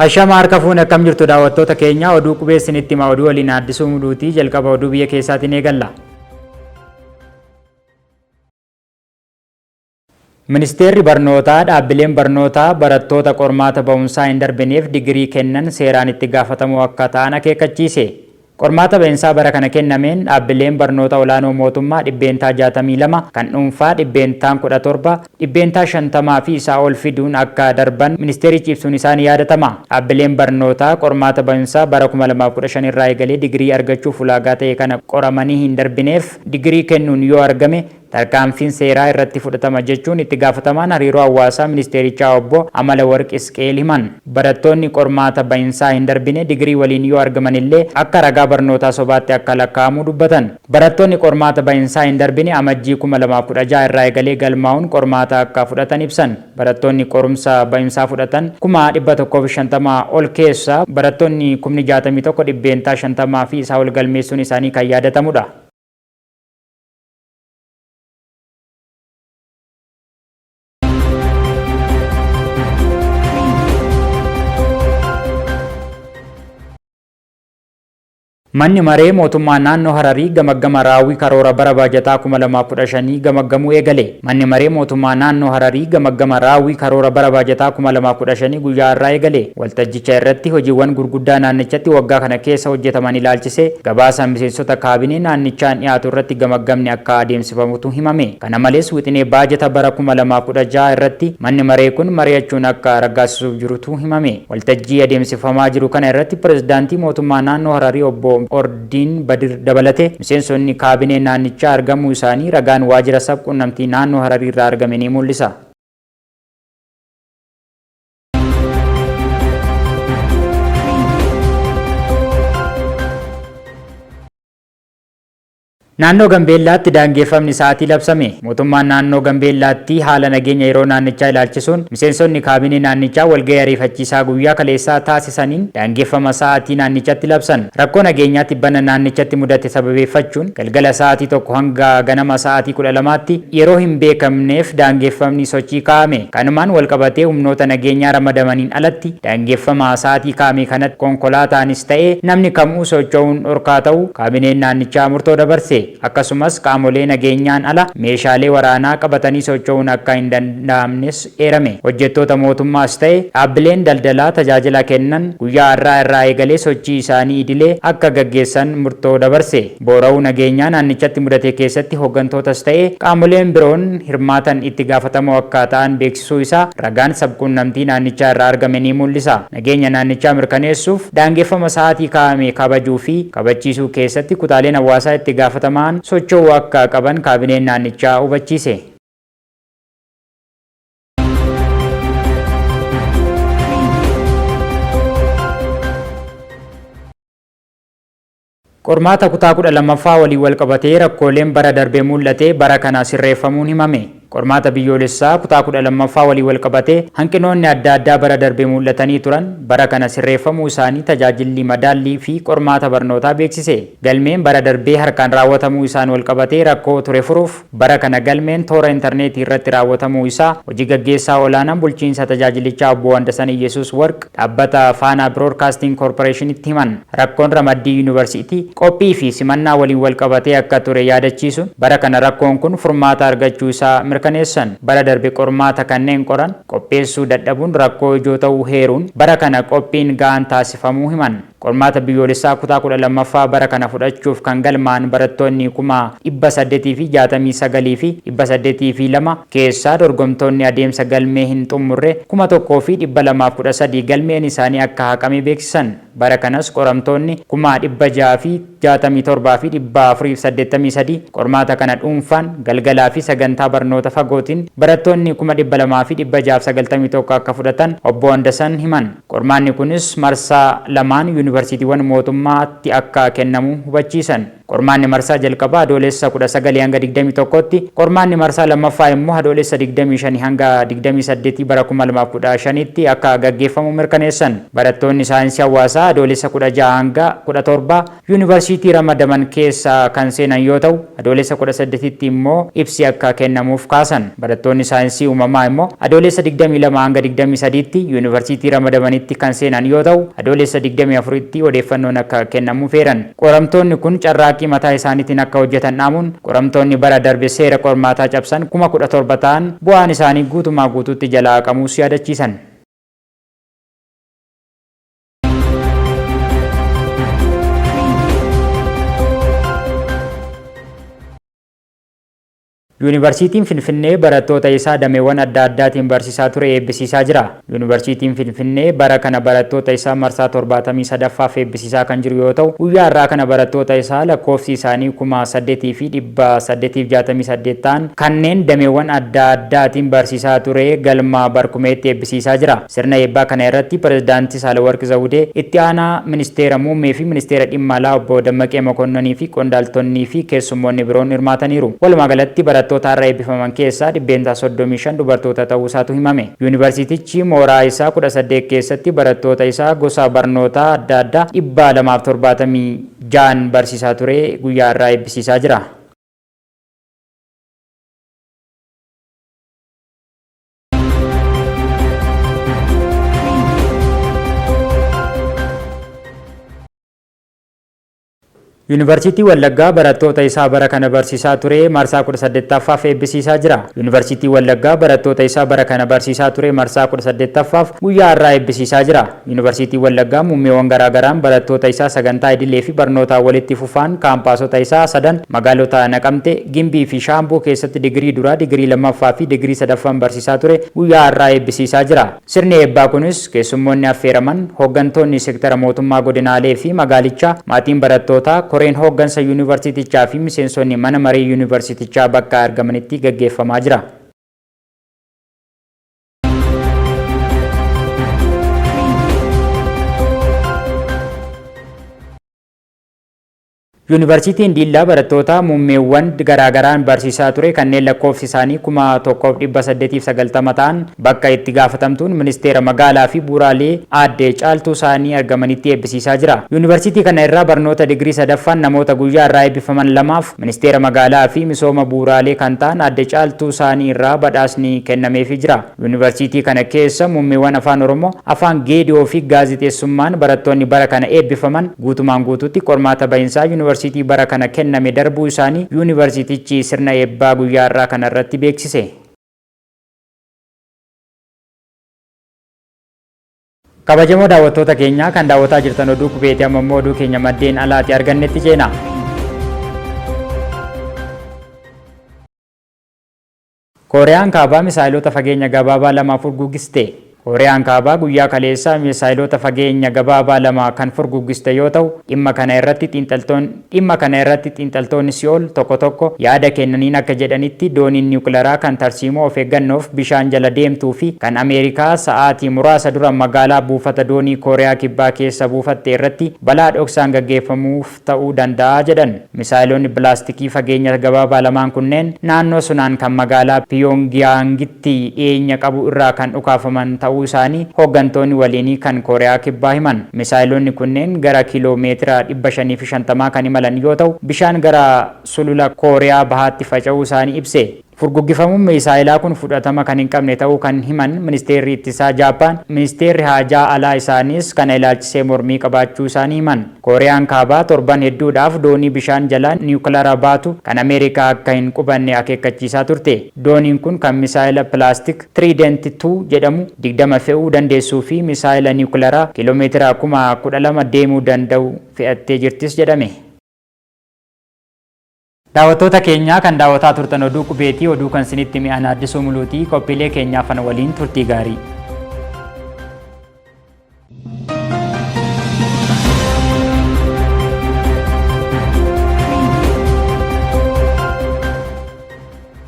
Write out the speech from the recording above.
Ashama harka fuune akkam jirtu daawwattoota keenya oduu qubeessinitti hima oduu waliin addisuu muduutii jalqaba oduu biyya keessaatiin eegalla. Ministeerri barnootaa dhaabbileen barnootaa barattoota qormaata ba'umsaa hin darbineef digirii kennan seeraan itti gaafatamuu akka ta'an akeekkachiise. Qormaata ba'insaa bara kana kennameen dhaabbileen barnoota olaanoo mootummaa dhibbeentaa 62 kan dhuunfaa dhibbeentaa 17 dhibbeentaa 50 fi isaa ol fiduun akka darban ministeerichi ibsuun isaanii yaadatama. Dhaabbileen barnootaa qormaata ba'insaa bara 2015 irraa eegalee digirii argachuuf ulaagaa ta'e kana qoramanii hin darbineef digirii kennuun yoo argame tarkaanfiin seeraa irratti fudhatama jechuun itti gaafatamaan hariiroo hawaasaa ministeerichaa obbo Amalawarq Isqeel himan. Barattoonni qormaata ba'insaa hin darbine digirii waliin yoo argaman illee akka ragaa barnootaa sobaatti akka lakkaa'amu dubbatan. Barattoonni qormaata ba'insaa hin darbine amajjii 2016 irraa eegalee galmaa'uun qormaata akka fudhatan ibsan. Barattoonni qorumsa ba'insaa fudhatan 150 ol keessaa barattoonni 61 dhibbeentaa 50 fi isaa ol galmeessuun isaanii kan yaadatamudha. Manni maree mootummaa naannoo Hararii gamaggama raawwii karoora bara baajataa 2015 gamaggamuu eegale. Manni maree mootummaa naannoo Hararii gamaggama raawwii karoora bara baajataa 2015 guyyaa irraa eegale. Waltajjicha irratti hojiiwwan gurguddaa naannichatti waggaa kana keessa hojjetaman ilaalchise gabaasa miseensota kaabinee naannichaan dhiyaatu irratti gamaggamni akka adeemsifamutu himame. Kana malees wixinee baajata bara 2016 irratti manni maree kun mari'achuun akka raggaasisuuf jirutu himame. Waltajjii adeemsifamaa jiru kana irratti pirezidaantii mootummaa naannoo Hararii obbo Ordiin Badir dabalate miseensonni kaabinee naannichaa argamuu isaanii ragaan waajjira sabquunnamtii naannoo Hararii irraa argame ni mul'isa. Naannoo Gambeellaatti daangeffamni sa'aatii labsame. Mootummaan naannoo Gambeellaatti haala nageenya yeroo naannichaa ilaalchisuun miseensonni kaabinee naannichaa walgahii ariifachiisaa guyyaa kaleessaa taasisaniin daangeffama sa'aatii naannichatti labsan. Rakkoo nageenyaatti bana naannichatti mudate sababeeffachuun galgala sa'aatii 1 hanga ganama sa'aatii 12tti yeroo hin beekamneef daangeffamni sochii kaa'ame. Kanumaan walqabatee humnoota nageenyaa ramadamaniin alatti daangeffama sa'aatii kaa'ame kanatti konkolaataanis ta'ee namni kamuu socho'uun dhorkaa ta'uu kaabineen naannichaa murtoo dabarse. Akkasumas qaamolee nageenyaan ala meeshaalee waraanaa qabatanii socho'uun akka hin danda'amnes eerame. Hojjettoota mootummaas ta'e dhaabbileen daldalaa tajaajila kennan guyyaa irraa eegalee sochii isaanii idilee akka gaggeessan murtoo dabarse. Boora'uu nageenyaa naannichatti mudate keessatti hooggantootas ta'e qaamoleen biroon hirmaatan itti gaafatamoo akka ta'an beeksisuu isaa ragaan sabquunnamtii naannichaa irraa argame ni mul'isa. Nageenya naannichaa mirkaneessuuf daangeffama sa'aatii kaa'ame kabajuu fi kabachiisuu keessatti kutaaleen hawaasaa itti gaafatamaa socho'uu akka qaban kaabineen naannichaa hubachiise. Qormaata kutaa 12ffaa waliin walqabatee rakkooleen bara darbee mul'ate bara kana sirreeffamuun himame. Qormaata biyyoolessaa kutaa 12ffaa waliin walqabatee hanqinoonni adda addaa bara darbee mul'atanii turan bara kana sirreeffamuu isaanii tajaajilli madaallii fi qormaata barnootaa beeksise. Galmeen bara darbee harkaan raawwatamuu isaan walqabatee rakkoo ture furuuf bara kana galmeen toora intarneetii irratti raawwatamuu isaa hojii gaggeessaa olaanaan bulchiinsa tajaajilichaa obbo Wandasan Iyesuus Warq dhaabbata Faanaa Broadcasting Corporationitti himan. Rakkoon ramaddii yuunivarsiitii qophii fi simannaa waliin walqabatee akka ture yaadachiisuun bara kana rakkoon kun furmaata argachuu isaa mirkaneessan. Bara darbe qormaata kanneen qoran qopheessuu dadhabuun rakkoo ijoo ta'uu heeruun bara kana qophiin ga'aan taasifamuu himan. Qormaata biyyoolessaa kutaa 12ffaa bara kana fudhachuuf kan galmaan barattoonni 869 fi 802 keessaa dorgomtoonni adeemsa galmee hin xumurre 1213 galmeen isaanii akka haqame beeksisan. Bara kanas qoramtoonni 667 fi 483 qormaata kana dhuunfaan galgalaa fi sagantaa barnoota fagootiin barattoonni 200 fi 691 akka fudhatan obbo Wandasan himan. Qormaanni kunis marsaa lamaan yuunivarsiitiiwwan mootummaatti akka kennamu hubachiisan. Qormaanni marsaa jalqabaa adoolessa 19 hanga 21tti, qormaanni marsaa lammaffaa immoo adoolessa 25 hanga 28 bara 2015tti akka gaggeeffamu mirkaneessan. Barattoonni saayinsii hawaasaa adoolessa 16 hanga 17 yuunivarsiitii ramadaman keessa kan seenan yoo ta'u, adoolessa 18tti immoo ibsi akka kennamuuf kaasan. Barattoonni saayinsii uumamaa immoo adoolessa 22 hanga 23tti yuunivarsiitii ramadamanitti kan seenan yoo ta'u, adoolessa 24tti odeeffannoon akka kennamuuf eeran. Qoramtoonni kun carraaqqii mataa isaaniitiin akka hojjetan dhaamuun qoramtoonni bara darbe seera qormaataa cabsan 17,000 ta'an bu'aan isaanii guutumaa guutuutti jalaa haqamuus yaadachiisan. Yuunivarsiitiin Finfinnee barattoota isaa dameewwan adda addaatiin barsiisaa ture eebbisiisaa jira. Yuunivarsiitiin Finfinnee bara kana barattoota isaa marsaa 73ffaaf eebbisiisaa kan jiru yoo ta'u, guyyaa har'aa kana barattoota isaa lakkoofsi isaanii 8,868 ta'an kanneen dameewwan adda addaatiin barsiisaa ture galma barkumeetti eebbisiisaa jira. Sirna eebbaa kana irratti pirezidaantii Saahilewarq Zawudee, itti aanaa ministeera muummee fi ministeera dhimma alaa obbo Dammaqee Mokonnoonii fi qondaaltonnii fi keessummoonni biroon hirmaataniiru. Walumaa galatti barattoota har'a eebbifaman keessaa 35 dubartoota ta'uu isaatu himame. Yuunivarsiitichi mooraa isaa 18 keessatti barattoota isaa gosa barnootaa adda addaa 276 barsiisaa ture guyyaa har'aa eebbisiisaa jira. Yuunivarsiitii Wallaggaa barattoota isaa bara kana barsiisaa ture marsaa 18ffaaf eebbisiisaa jira. Yuunivarsiitii Wallaggaa barattoota isaa bara kana barsiisaa ture marsaa 18ffaaf guyyaa har'aa eebbisiisaa jira. Yuunivarsiitii Wallaggaa muummeewwan garaagaraan barattoota isaa sagantaa idilee fi barnootaa walitti fufaan kaampaasota isaa 3 magaalota Naqamtee, Gimbii fi Shaamboo keessatti digirii duraa, digirii lammaffaa fi digirii sadaffaan barsiisaa ture guyyaa har'aa eebbisiisaa jira. Sirni eebbaa kunis keessummoonni affeeraman, hooggantoonni seektara mootummaa godinaalee fi magaalichaa, maatiin barattootaa, koreen hooggansa yuunivarsiitichaa fi miseensonni mana marii yuunivarsiitichaa bakka argamanitti gaggeeffamaa jira. Yuunivarsiitiin Diillaa barattoota muummeewwan garaagaraan barsiisaa ture kanneen lakkoofsi isaanii 1,890 ta'an bakka itti gaafatamtuun ministeera magaalaa fi bu'uuraalee aadde Caaltuu isaanii argamanitti eebbisiisaa jira. Yuunivarsiitii kana irraa barnoota digirii sadaffaan namoota guyyaa irraa eebbifaman lamaaf ministeera magaalaa fi misooma bu'uuraalee kan ta'an aadde Caaltuu isaanii irraa badhaasni kennameefii jira. Yuunivarsiitii kana keessa muummeewwan afaan Oromoo, afaan Geediyoo fi gaazexeessummaan barattoonni bara kana eebbifaman guutumaan guutuutti qormaata bahinsaa yuunivarsiitii bara kana kenname darbuu isaanii yuunivarsiitichi sirna eebbaa guyyaa har'aa kana irratti beeksise. Kabajamoo daawwattoota keenyaa kan daawwataa jirtan oduu qubeetii amma oduu keenya maddeen alaatti argannetti ceena. Kooriyaan kaabaa misaayilota fageenya gabaabaa 2 furguggiste. Kooriyaan kaabaa guyyaa kaleessaa misaayilota fageenya gabaabaa 2 kan furguggiste yoo ta'u, dhimma kana irratti xiinxaltoonni Si'ool tokko tokko yaada kennaniin akka jedhanitti dooniin niwukilaraa kan tarsiimoo of eeggannoof bishaan jala deemtuu fi kan Ameerikaa sa'aatii muraasa dura magaalaa buufata doonii Kooriyaa kibbaa keessa buufatte irratti balaa dhoksaan gaggeeffamuuf ta'uu danda'a jedhan. Misaayilonni pilaastikii fageenya gabaabaa lamaan kunneen naannoo sunaan kan magaalaa Piyongiyaangitti dhiyeenya qabu irraa kan dhukaafaman ta'uu isaanii hooggantoonni waliinii kan Kooriyaa kibbaa himan. Misaayilonni kunneen gara kiiloomeetira 550 kan imalan yoo ta'u, bishaan gara sulula Kooriyaa bahaatti faca'uu isaanii ibse. Furguggifamuun misaayilaa kun fudhatama kan hin qabne ta'uu kan himan ministeerri ittisaa Jaappaan, ministeerri haajaa alaa isaanis kana ilaalchisee mormii qabaachuu isaanii himan. Kooriyaan kaabaa torban hedduudhaaf doonii bishaan jalaa niwukilaraa baatu kan Ameerikaa akka hin qubanne akeekkachiisaa turte. Dooniin kun kan misaayila pilaastik Trident 2 jedhamu 20 fe'uu dandeessuu fi misaayila niwukilaraa kiiloomeetira 12,000 deemuu danda'u fe'attee jirtis jedhame. Daawwattoota keenyaa kan daawwataa turtan oduu qubeetii oduu kan isinitti mi'aan Addisuu Muluutii qophiilee keenyaaf waliin turtii gaarii.